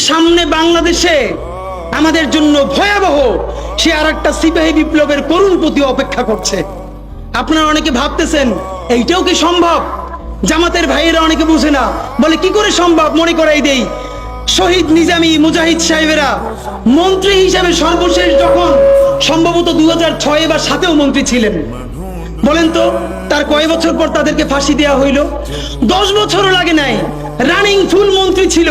সামনে বাংলাদেশে আমাদের জন্য ভয়াবহ সে আরেকটা সিপাহী বিপ্লবের করুণ প্রতি অপেক্ষা করছে। আপনারা অনেকে ভাবতেছেন এইটাও কি সম্ভব? জামাতের ভাইয়েরা অনেকে বুঝে না, বলে কি করে সম্ভব? মনে করাই দেই, শহীদ নিজামী মুজাহিদ সাহেবেরা মন্ত্রী হিসাবে সর্বশেষ যখন সম্ভবত 2006 বা 2007-এও মন্ত্রী ছিলেন, বলেন তো তার কয় বছর পর তাদেরকে ফাঁসি দেওয়া হইল? 10 বছরও লাগে নাই। রানিং ফুল মন্ত্রী ছিল,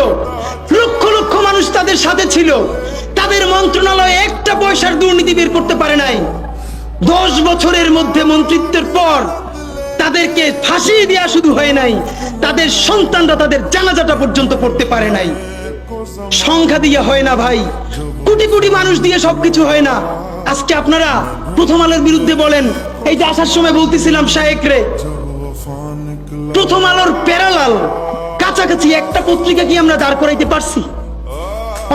লক্ষ লক্ষ মানুষ তাদের সাথে ছিল, তাদের মন্ত্রণালয়ে একটা পয়সার দুর্নীতি বের করতে পারে নাই। 10 বছরের মধ্যে মন্ত্রিত্বের পর তাদেরকে ফাঁসি দেওয়া শুধু হয় নাই, তাদের সন্তানরা তাদের জানাজাটা পর্যন্ত পড়তে পারে নাই। সংখ্যা দিয়ে হয় না ভাই, কোটি কোটি মানুষ দিয়ে সবকিছু হয় না। আজকে আপনারা প্রথম আলোর বিরুদ্ধে বলেন, এই যে আসার সময় বলতেছিলাম শায়েকরে, প্রথম আলোর প্যারালাল কাছাকাছি একটা পত্রিকা কি আমরা দাঁড় করাইতে পারছি?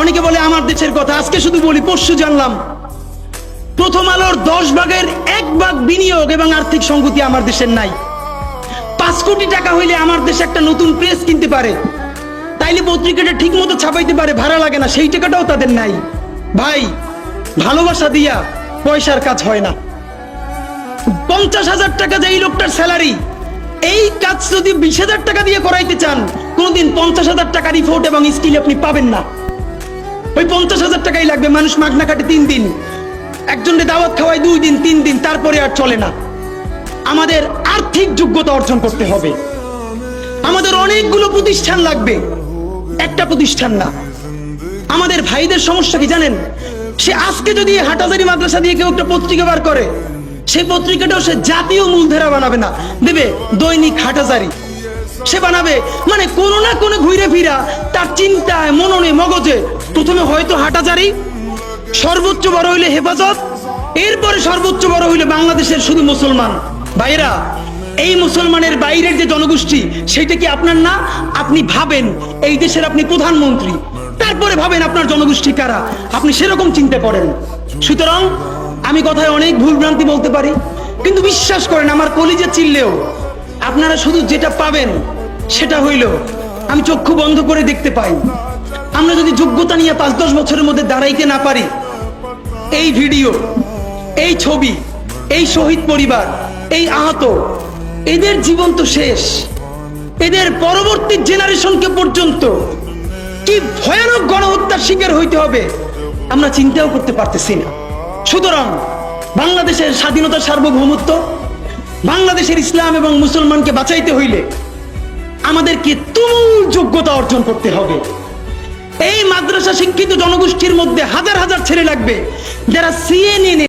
অনেকে বলে আমার দেশের কথা, আজকে শুধু বলি, পরশু জানলাম প্রথম আলোর 10 ভাগের 1 ভাগ বিনিয়োগ এবং আর্থিক সংগতি আমার দেশের নাই। 5 কোটি টাকা হইলে আমার দেশে একটা নতুন প্রেস কিনতে পারে, তাইলে পত্রিকাটা ঠিক মতো ছাপাইতে পারে, ভাড়া লাগে না, সেই টাকাটাও তাদের নাই। ভাই, ভালোবাসা দিয়া পয়সার কাজ হয় না। 50,000 টাকা যে এই লোকটার স্যালারি, এই কাজ যদি 20,000 টাকা দিয়ে করাইতে চান, কোনদিন 50,000 টাকা রিপোর্ট এবং স্কিল আপনি পাবেন না। ওই 50,000 টাকাই লাগবে। মানুষ মাগনা কাটে 3 দিন, একজনকে দাওয়াত খাওয়ায় 2 দিন 3 দিন, তারপরে আর চলে না। আমাদের আর্থিক যোগ্যতা অর্জন করতে হবে। আমাদের অনেকগুলো প্রতিষ্ঠান লাগবে, একটা প্রতিষ্ঠান না। আমাদের ভাইদের সমস্যা কি জানেন? সে আজকে যদি হাটাজারি মাদ্রাসা দিয়ে কেউ একটা পত্রিকা বার করে, সেই পত্রিকাটাও সে জাতীয় মূলধারা বানাবে না, দেবে দৈনিক হাটাজারি সে বানাবে। মানে কোনো না কোনো ঘুরে ফিরা তার চিন্তায়, মননে, মগজে প্রথমে হয়তো হাটাজারি, সর্বোচ্চ বড় হইলে হেফাজত, এরপরে সর্বোচ্চ বড় হইলে বাংলাদেশের শুধু মুসলমান। ভাইরা, এই মুসলমানের বাইরের যে জনগোষ্ঠী, সেটা কি আপনার না? আপনি ভাবেন এই দেশের আপনি প্রধানমন্ত্রী, তারপরে ভাবেন আপনার জনগোষ্ঠী কারা, আপনি সেরকম চিন্তা করেন। সুতরাং আমি কথায় অনেক ভুলভ্রান্তি বলতে পারি, কিন্তু বিশ্বাস করেন আমার কলিজা চিল্লেও আপনারা শুধু যেটা পাবেন সেটা হইল, আমি চক্ষু বন্ধ করে দেখতে পাই। আমরা যদি যোগ্যতা নিয়ে 5-10 বছরের মধ্যে দাঁড়াইতে না পারি, এই ভিডিও, এই ছবি, এই শহীদ পরিবার, এই আহত, এদের জীবন তো শেষ। এদের পরবর্তী জেনারেশনকে পর্যন্ত কি ভয়ানক গণহত্যার শিকার হইতে হবে আমরা চিন্তাও করতে পারতেছি না। সুতরাং বাংলাদেশের স্বাধীনতা, সার্বভৌমত্ব, বাংলাদেশের ইসলাম এবং মুসলমানকে বাঁচাইতে হইলে আমাদেরকে তুমুল যোগ্যতা অর্জন করতে হবে। এই মাদ্রাসা শিক্ষিত জনগোষ্ঠীর মধ্যে হাজার হাজার ছেলে লাগবে যারা সিএনএ